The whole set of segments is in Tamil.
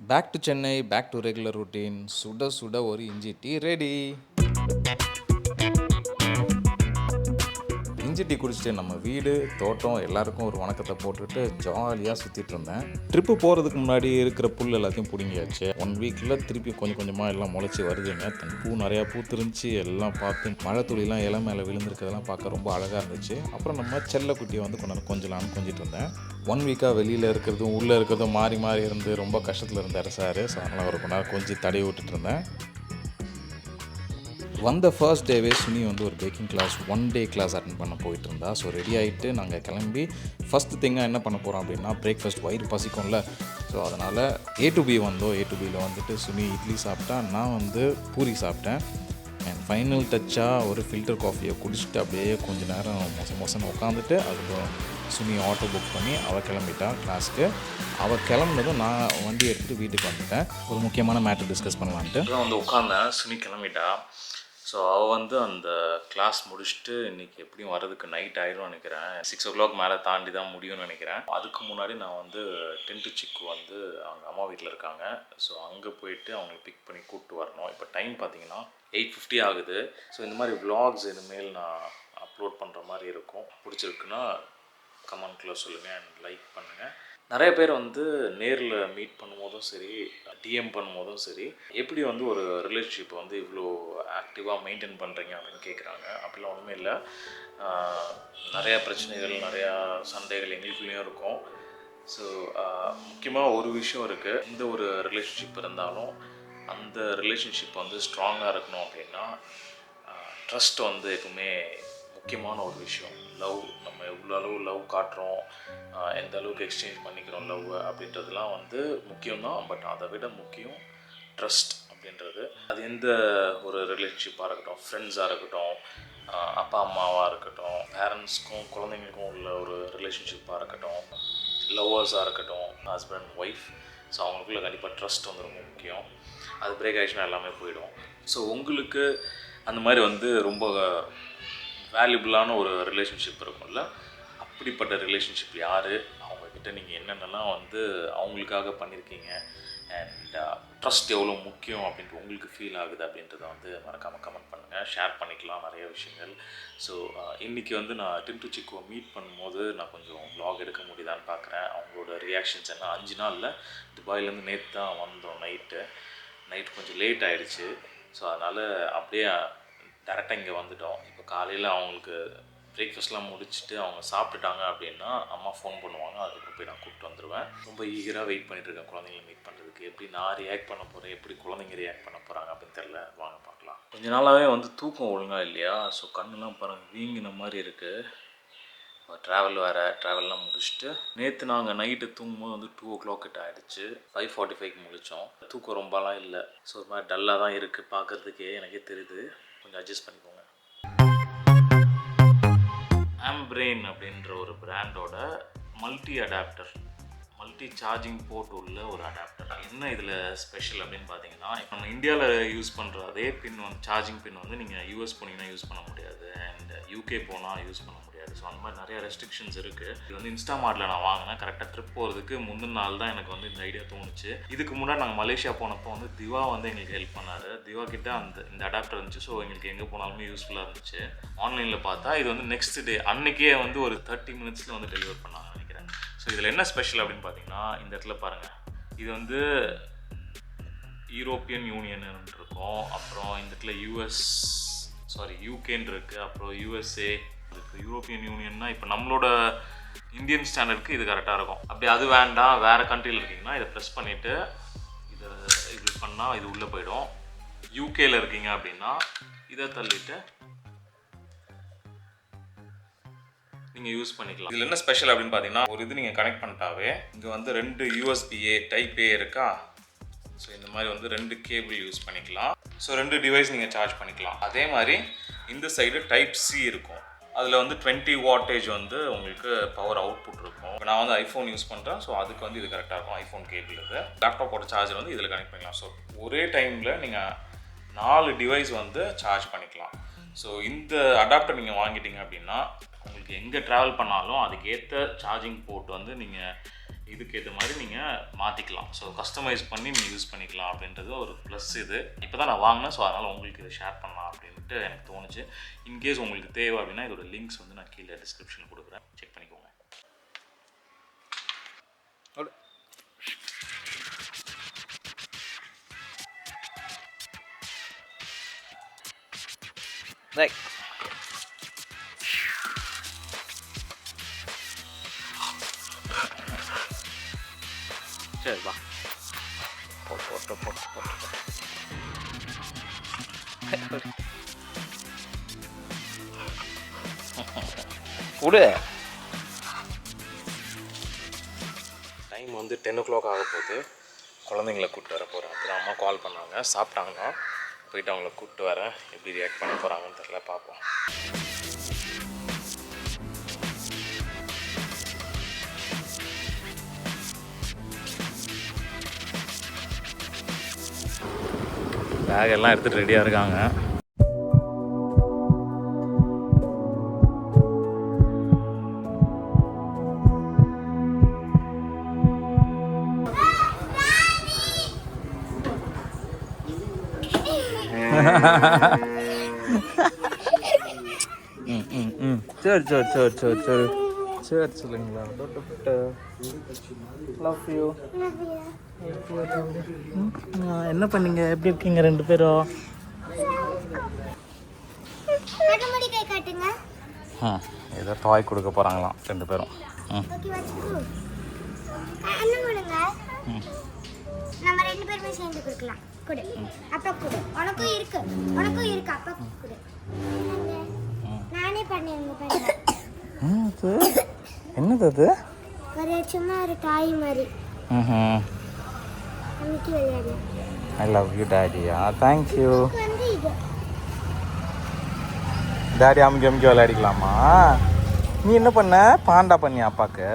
Back to Chennai, back to regular routine. சுட சுட ஒரு இஞ்சி டீ ரெடி. இஞ்சி டீ குடிச்சிட்டு நம்ம வீடு, தோட்டம் எல்லாருக்கும் ஒரு வணக்கத்தை போட்டுட்டு ஜாலியாக சுற்றிட்டு இருந்தேன். ட்ரிப்பு போகிறதுக்கு முன்னாடி இருக்கிற புல் எல்லாத்தையும் பிடுங்கியாச்சு. 1 வீக்கில் திருப்பி கொஞ்சம் கொஞ்சமாக எல்லாம் முளைச்சி வருதுங்க. பூ நிறையா பூத்துருந்துச்சு. எல்லாம் பார்த்து மழை துளிலாம் இலை மேலே விழுந்திருக்கிறதெல்லாம் பார்க்க ரொம்ப அழகாக இருந்துச்சு. அப்புறம் நம்ம செல்லக்குட்டியை வந்து கொஞ்சலான்னு கொஞ்சிட்டு இருந்தேன். 1 வீக்காக வெளியில் இருக்கிறதும் உள்ளே இருக்கிறதும் மாறி மாறி இருந்து ரொம்ப கஷ்டத்தில் இருந்தார் சார். ஸோ அதனால் ஒரு நேரம் கொஞ்சம் தடவி விட்டுட்டு இருந்தேன். வந்த ஃபர்ஸ்ட் டேவே சுனி வந்து ஒரு baking class 1 day class attend பண்ண போயிட்டு இருந்தா. ஸோ ரெடி ஆகிட்டு நாங்கள் கிளம்பி ஃபஸ்ட்டு திங்காக என்ன பண்ண போகிறோம் அப்படின்னா பிரேக்ஃபாஸ்ட். வயிறு பசிக்கும்ல, ஸோ அதனால் A to B வந்தோம். A to Bயில் வந்துட்டு சுனி இட்லி சாப்பிட்டா, நான் வந்து பூரி சாப்பிட்டேன். அண்ட் ஃபைனல் டச்சாக ஒரு ஃபில்டர் காஃபியை குடிச்சிட்டு அப்படியே கொஞ்சம் நேரம் மொசன்னு உட்காந்துட்டு அதுக்கப்புறம் சுனி ஆட்டோ புக் பண்ணி அவள் கிளம்பிட்டா கிளாஸ்க்கு. அவள் கிளம்புனதும் நான் வண்டி எடுத்துகிட்டு வீட்டுக்கு வந்துட்டேன். ஒரு முக்கியமான மேட்டர் டிஸ்கஸ் பண்ணலான்ட்டு வந்து உட்காந்தேன். சுனி கிளம்பிட்டா. ஸோ அவள் வந்து அந்த கிளாஸ் முடிச்சுட்டு இன்றைக்கி எப்படியும் வரதுக்கு நைட் ஆகிடும்னு நினைக்கிறேன். 6 o'clock மேலே தாண்டி தான் முடியும்னு நினைக்கிறேன். அதுக்கு முன்னாடி நான் வந்து டென்ட்டு சிக்கு வந்து அவங்க அம்மா வீட்டில் இருக்காங்க. ஸோ அங்கே போயிட்டு அவங்களை பிக் பண்ணி கூப்பிட்டு வரணும். இப்போ டைம் பார்த்தீங்கன்னா 8:50 ஆகுது. ஸோ இந்த மாதிரி விலாக்ஸ் இனிமேல் நான் அப்லோட் பண்ணுற மாதிரி இருக்கும். பிடிச்சிருக்குன்னா கமெண்ட்டில் சொல்லுங்கள் அண்ட் லைக் பண்ணுங்கள். நிறைய பேர் வந்து நேரில் மீட் பண்ணும்போதும் சரி, டிஎம் பண்ணும்போதும் சரி, எப்படி வந்து ஒரு ரிலேஷன்ஷிப்பை வந்து இவ்வளோ ஆக்டிவாக மெயின்டைன் பண்ணுறீங்க அப்படின்னு கேட்குறாங்க. அப்படிலாம் ஒன்றுமே இல்லை. நிறையா பிரச்சனைகள், நிறையா சண்டைகள் எங்களுக்குள்ளேயும் இருக்கும். ஸோ முக்கியமாக ஒரு விஷயம் இருக்குது. எந்த ஒரு ரிலேஷன்ஷிப் இருந்தாலும் அந்த ரிலேஷன்ஷிப் வந்து ஸ்ட்ராங்காக இருக்கணும் அப்படின்னா ட்ரஸ்ட் வந்து எப்பவுமே முக்கியமான ஒரு விஷயம். லவ், நம்ம எவ்வளோ அளவு லவ் காட்டுறோம், எந்த அளவுக்கு எக்ஸ்சேஞ்ச் பண்ணிக்கிறோம் லவ் அப்படின்றதுலாம் வந்து முக்கியம்தான். பட் அதை விட முக்கியம் ட்ரஸ்ட் அப்படின்றது. அது எந்த ஒரு ரிலேஷன்ஷிப்பாக இருக்கட்டும், ஃப்ரெண்ட்ஸாக இருக்கட்டும், அப்பா அம்மாவாக இருக்கட்டும், பேரண்ட்ஸ்க்கும் குழந்தைங்களுக்கும் உள்ள ஒரு ரிலேஷன்ஷிப்பாக இருக்கட்டும், லவ்வர்ஸாக இருக்கட்டும், ஹஸ்பண்ட் ஒய்ஃப். ஸோ அவங்களுக்குள்ள கண்டிப்பாக ட்ரஸ்ட் வந்து ரொம்ப முக்கியம். அது பிரேக் ஆகிடுச்சுன்னா எல்லாமே போயிடும். ஸோ உங்களுக்கு அந்த மாதிரி வந்து ரொம்ப வேல்யூபிளான ஒரு ரிலேஷன்ஷிப் இருக்கும்ல, அப்படிப்பட்ட ரிலேஷன்ஷிப் யார், அவங்கக்கிட்ட நீங்கள் என்னென்னலாம் வந்து அவங்களுக்காக பண்ணியிருக்கீங்க, அண்ட் ட்ரஸ்ட் எவ்வளோ முக்கியம் அப்படின்ட்டு உங்களுக்கு ஃபீல் ஆகுது அப்படின்றத வந்து மறக்காமல் கமெண்ட் பண்ணுங்கள். ஷேர் பண்ணிக்கலாம் நிறைய விஷயங்கள். ஸோ இன்றைக்கி வந்து நான் டின்ட்டு சிக்குவை மீட் பண்ணும்போது நான் கொஞ்சம் vlog எடுக்க முடியுதான்னு பார்க்குறேன். அவங்களோட ரியாக்ஷன்ஸ் என்ன. 5 நாளில் துபாயிலேருந்து நேற்று தான் வந்தோம். நைட் கொஞ்சம் லேட் ஆகிடுச்சு. ஸோ அதனால் அப்படியே டேரெக்டாக இங்கே வந்துட்டோம். இப்போ காலையில் அவங்களுக்கு பிரேக்ஃபாஸ்ட்லாம் முடிச்சுட்டு அவங்க சாப்பிட்டுட்டாங்க அப்படின்னா அம்மா ஃபோன் பண்ணுவாங்க. அதுக்கு போய் நான் கூப்பிட்டு வந்துடுவேன். ரொம்ப ஈகராக வெயிட் பண்ணிட்டுருக்கேன் குழந்தைங்கள மீட் பண்ணுறதுக்கு. எப்படி நான் ரியாக்ட் பண்ண போகிறேன், எப்படி குழந்தைங்க ரியாக்ட் பண்ண போகிறாங்க அப்படின்னு தெரில. வாங்க பார்க்கலாம். கொஞ்ச நாளாகவே வந்து தூக்கம் ஒழுங்காக இல்லையா. ஸோ கண்ணெலாம் பாருங்கள் வீங்கின மாதிரி இருக்குது. ட்ராவல்லாம் முடிச்சுட்டு நேற்று நாங்கள் நைட்டு தூங்கும்போது வந்து 2 o'clock கிட்ட ஆகிடுச்சு. 5:45 முழித்தோம். தூக்கம் ரொம்பலாம் இல்லை. ஸோ ஒரு மாதிரி டல்லாக தான் இருக்குது பார்க்குறதுக்கே, எனக்கே தெரியுது. கொஞ்சம் அட்ஜஸ்ட் பண்ணிக்கோங்க. ஆம்பிரெயின் அப்படின்ற ஒரு பிராண்டோட மல்டி சார்ஜிங் போர்ட் உள்ள ஒரு அடாப்டர். என்ன இதில் ஸ்பெஷல் அப்படின்னு பார்த்தீங்கன்னா, இப்போ நம்ம இந்தியாவில் யூஸ் பண்ணுற அதே பின் வந்து சார்ஜிங் பின் வந்து நீங்கள் யூஎஸ் போனீங்கன்னா யூஸ் பண்ண முடியாது, அண்ட் யூகே போனால் யூஸ் பண்ண முடியாது. ஸோ அந்த மாதிரி நிறைய ரெஸ்ட்ரிக்ஷன்ஸ் இருக்குது. இது வந்து இன்ஸ்டாமார்ட்டில் நான் வாங்கினேன். கரெக்டாக ட்ரிப் போகிறதுக்கு முந்தின நாள் தான் எனக்கு வந்து இந்த ஐடியா தோணுச்சு. இதுக்கு முன்னாடி நாங்கள் மலேசியா போனப்போ வந்து திவா வந்து எங்களுக்கு ஹெல்ப் பண்ணார். திவா கிட்ட இந்த அடாப்டர் இருந்துச்சு. ஸோ எங்களுக்கு எங்கே போனாலுமே யூஸ்ஃபுல்லாக இருந்துச்சு. ஆன்லைனில் பார்த்தா இது வந்து நெக்ஸ்ட் டே அன்றைக்கே வந்து ஒரு 30 minutes வந்து டெலிவர் பண்ணாங்க நினைக்கிறேன். ஸோ இதில் என்ன ஸ்பெஷல் அப்படின்னு பார்த்தீங்கன்னா, இந்த இடத்துல பாருங்கள், இது வந்து யூரோப்பியன் யூனியன் இருக்கும். அப்புறம் இந்த இடத்துல யூகேன்னு இருக்குது. அப்புறம் USA இருக்குது. யூரோப்பியன் யூனியன்னா இப்போ நம்மளோட இந்தியன் ஸ்டாண்டர்டுக்கு இது கரெக்டாக இருக்கும். அப்படி அது வேண்டாம், வேறு கண்ட்ரியில் இருக்கீங்கன்னா இதை ப்ரெஸ் பண்ணிவிட்டு இதை இப்படி பண்ணால் இது உள்ளே போயிடும். யூகேயில் இருக்கீங்க அப்படின்னா இதை தள்ளிட்டு நீங்கள் யூஸ் பண்ணிக்கலாம். இதில் என்ன ஸ்பெஷல் அப்படின்னு பார்த்தீங்கன்னா, ஒரு இது நீங்கள் கனெக்ட் பண்ணிட்டாவே இங்கே வந்து 2 USB-A டைப் A இருக்கா. ஸோ இந்த மாதிரி வந்து 2 கேபிள் யூஸ் பண்ணிக்கலாம். ஸோ 2 டிவைஸ் நீங்கள் சார்ஜ் பண்ணிக்கலாம். அதே மாதிரி இந்த சைடு டைப் C இருக்கும். அதில் வந்து 20 wattage வந்து உங்களுக்கு பவர் அவுட்புட் இருக்கும். இப்போ நான் வந்து ஐஃபோன் யூஸ் பண்ணுறேன். ஸோ அதுக்கு வந்து இது கரெக்டாக இருக்கும். ஐஃபோன் கேபிள் இது. லேப்டாப்போட சார்ஜர் வந்து இதில் கனெக்ட் பண்ணிக்கலாம். ஸோ ஒரே டைமில் நீங்கள் 4 டிவைஸ் வந்து சார்ஜ் பண்ணிக்கலாம். ஸோ இந்த அடாப்டர் நீங்கள் வாங்கிட்டீங்க அப்படின்னா உங்களுக்கு எங்கே ட்ராவல் பண்ணாலும் அதுக்கேற்ற சார்ஜிங் போர்ட் வந்து நீங்கள் இதுக்கு ஏற்ற மாதிரி நீங்கள் மாற்றிக்கலாம். ஸோ கஸ்டமைஸ் பண்ணி நீங்கள் யூஸ் பண்ணிக்கலாம் அப்படின்றது ஒரு ப்ளஸ். இது இப்போ தான் நான் வாங்கினேன். ஸோ அதனால் உங்களுக்கு இதை ஷேர் பண்ணலாம் அப்படின்ட்டு எனக்கு தோணுச்சு. இன்கேஸ் உங்களுக்கு தேவை அப்படின்னா இதோட லிங்க்ஸ் வந்து நான் கீழே டிஸ்கிரிப்ஷனில் கொடுக்குறேன், செக் பண்ணிக்கோங்க. ரைட், சரி வா, போட்டு கொடு. டைம் வந்து 10 o'clock ஆக போகுது. குழந்தைங்கள கூப்பிட்டு வர போகிறேன். அப்புறம் அம்மா கால் பண்ணாங்க, சாப்பிட்டாங்க. போயிட்டு அவங்கள கூப்பிட்டு வரேன். எப்படி ரியாக்ட் பண்ண போகிறாங்கன்னு தெரியல, பார்ப்போம். பேக் எல்லாம் எடுத்துகிட்டு ரெடியாக இருக்காங்க. சரி சொல்லுங்களா. Love you. என்ன பண்ணீங்க? எப்படி இருக்கீங்க ரெண்டு பேரும்? ஏதோ டாய் கொடுக்க போகிறாங்களாம் ரெண்டு பேரும். நம்ம ரெண்டு பேருமே சேர்ந்து கொடுக்கலாம். கொடு அப்பா, கொடு. உனக்கும் இருக்கு, உனக்கும் இருக்கு. அப்பா கொடு. நானே பண்ணேன். என்னது அது? ஒரு சும்மா ஒரு டாய் மாதிரி. அன்னைக்கு விளையாடு. ஐ லவ் யூ டாடியா. தேங்க் யூ வந்து இது டாடி. அமுக்கி அமுக்கி விளையாடிக்கலாமா? நீ என்ன பண்ண? பாண்டா பண்ணியா அப்பாக்கு?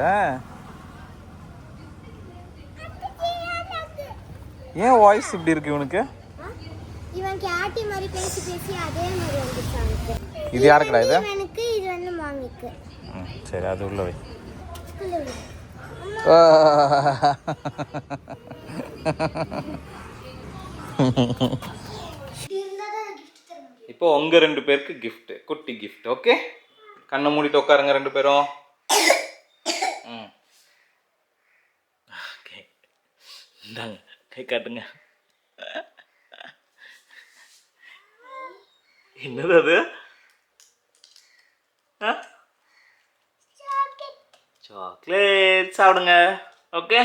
ஏன் வாய்ஸ் இப்படி இருக்கு இவனுக்கு? இவன் கேட்டி மாதிரி பேசி பேசி அதே மாதிரி வந்துட்டாங்க. இது யாருக்குடா இது? எனக்கு இது வந்து மாமிக்கு. சரி, அது உள்ள வை. இப்போ உங்க ரெண்டு பேருக்கு கிஃப்ட், குட்டி கிஃப்ட். ஓகே, கண்ணை மூடிட்டு உட்காருங்க ரெண்டு பேரும். ஓகே, இந்தாங்க, கை காட்டுங்க. என்னது அது? சாக்லேட் சாப்பிடுங்க. ஓகே,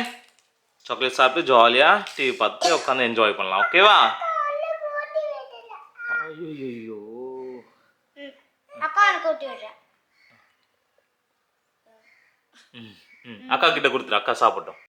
சாக்லேட் சாப்பிட்டு ஜாலியாக டிவி பார்த்து உட்காந்து என்ஜாய் பண்ணலாம். ஓகேவா? ஐயோ, அக்கா எனக்கு ஊட்டி விடுறேன். அக்கா கிட்ட கொடுத்துரு, அக்கா சாப்பிட்டோம்.